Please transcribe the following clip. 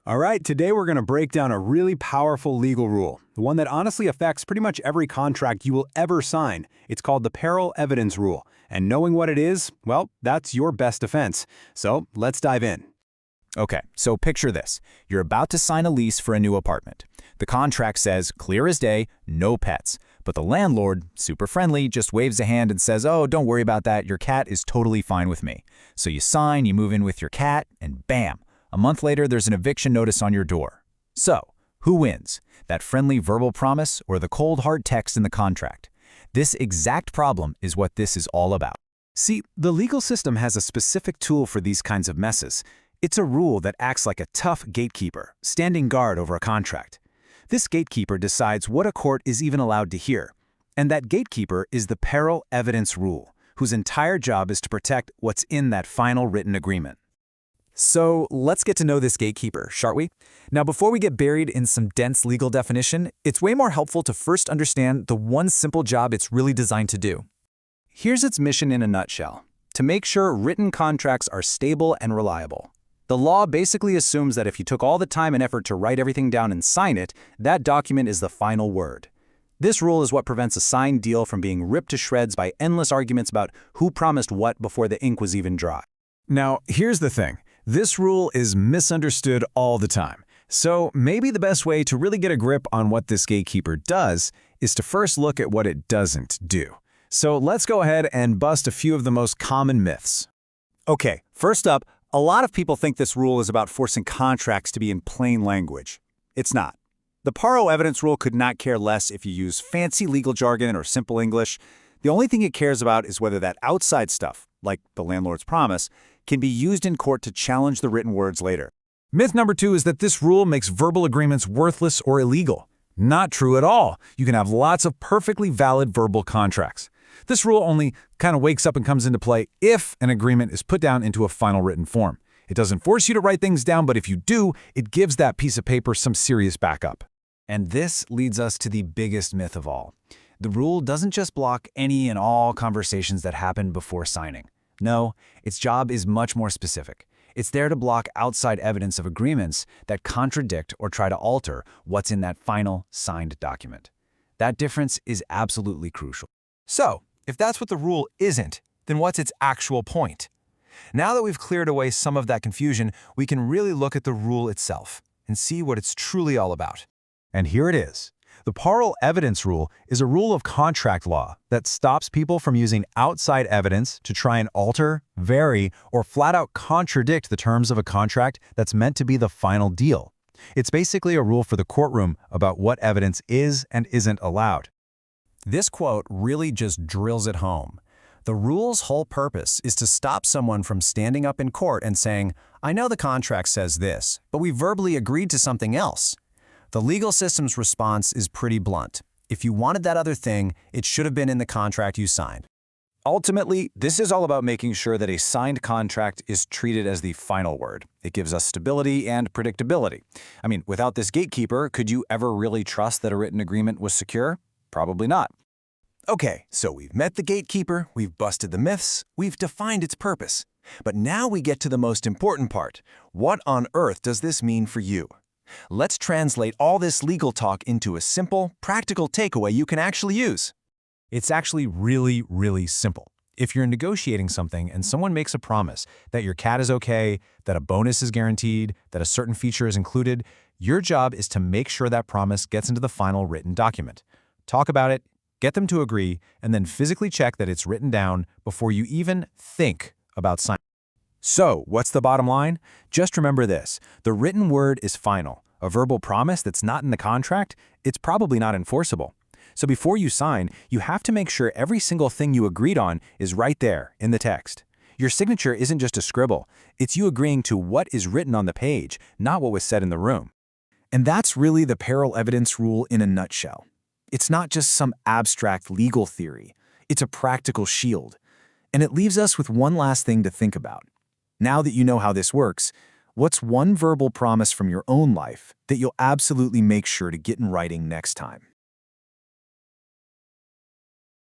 All right, today we're going to break down a really powerful legal rule, the one that honestly affects pretty much every contract you will ever sign. It's called the Parol evidence rule, and knowing what it is, well, that's your best defense. So let's dive in. Okay, so picture this. You're about to sign a lease for a new apartment. The contract says, clear as day, no pets. But the landlord, super friendly, just waves a hand and says, oh, don't worry about that, your cat is totally fine with me. So you sign, you move in with your cat, and bam! A month later, there's an eviction notice on your door. So, who wins? That friendly verbal promise or the cold hard text in the contract? This exact problem is what this is all about. See, the legal system has a specific tool for these kinds of messes. It's a rule that acts like a tough gatekeeper, standing guard over a contract. This gatekeeper decides what a court is even allowed to hear. And that gatekeeper is the Parol evidence rule, whose entire job is to protect what's in that final written agreement. So let's get to know this gatekeeper, shan't we? Now, before we get buried in some dense legal definition, it's way more helpful to first understand the one simple job it's really designed to do. Here's its mission in a nutshell: to make sure written contracts are stable and reliable. The law basically assumes that if you took all the time and effort to write everything down and sign it, that document is the final word. This rule is what prevents a signed deal from being ripped to shreds by endless arguments about who promised what before the ink was even dry. Now, here's the thing. This rule is misunderstood all the time. So maybe the best way to really get a grip on what this gatekeeper does is to first look at what it doesn't do. So let's go ahead and bust a few of the most common myths. Okay, first up, a lot of people think this rule is about forcing contracts to be in plain language. It's not. The Parol evidence rule could not care less if you use fancy legal jargon or simple English. The only thing it cares about is whether that outside stuff, like the landlord's promise, can be used in court to challenge the written words later. Myth number 2 is that this rule makes verbal agreements worthless or illegal. Not true at all. You can have lots of perfectly valid verbal contracts. This rule only kind of wakes up and comes into play if an agreement is put down into a final written form. It doesn't force you to write things down, but if you do, it gives that piece of paper some serious backup. And this leads us to the biggest myth of all. The rule doesn't just block any and all conversations that happen before signing. No, its job is much more specific. It's there to block outside evidence of agreements that contradict or try to alter what's in that final signed document. That difference is absolutely crucial. So, if that's what the rule isn't, then what's its actual point? Now that we've cleared away some of that confusion, we can really look at the rule itself and see what it's truly all about. And here it is. The Parol evidence rule is a rule of contract law that stops people from using outside evidence to try and alter, vary, or flat out contradict the terms of a contract that's meant to be the final deal. It's basically a rule for the courtroom about what evidence is and isn't allowed. This quote really just drills it home. The rule's whole purpose is to stop someone from standing up in court and saying, I know the contract says this, but we verbally agreed to something else. The legal system's response is pretty blunt. If you wanted that other thing, it should have been in the contract you signed. Ultimately, this is all about making sure that a signed contract is treated as the final word. It gives us stability and predictability. I mean, without this gatekeeper, could you ever really trust that a written agreement was secure? Probably not. Okay, so we've met the gatekeeper, we've busted the myths, we've defined its purpose. But now we get to the most important part. What on earth does this mean for you? Let's translate all this legal talk into a simple, practical takeaway you can actually use. It's actually really, really simple. If you're negotiating something and someone makes a promise that your cat is okay, that a bonus is guaranteed, that a certain feature is included, your job is to make sure that promise gets into the final written document. Talk about it, get them to agree, and then physically check that it's written down before you even think about signing. So, what's the bottom line? Just remember this: the written word is final. A verbal promise that's not in the contract, it's probably not enforceable. So before you sign, you have to make sure every single thing you agreed on is right there in the text. Your signature isn't just a scribble. It's you agreeing to what is written on the page, not what was said in the room. And that's really the Parol evidence rule in a nutshell. It's not just some abstract legal theory. It's a practical shield. And it leaves us with one last thing to think about. Now that you know how this works, what's one verbal promise from your own life that you'll absolutely make sure to get in writing next time?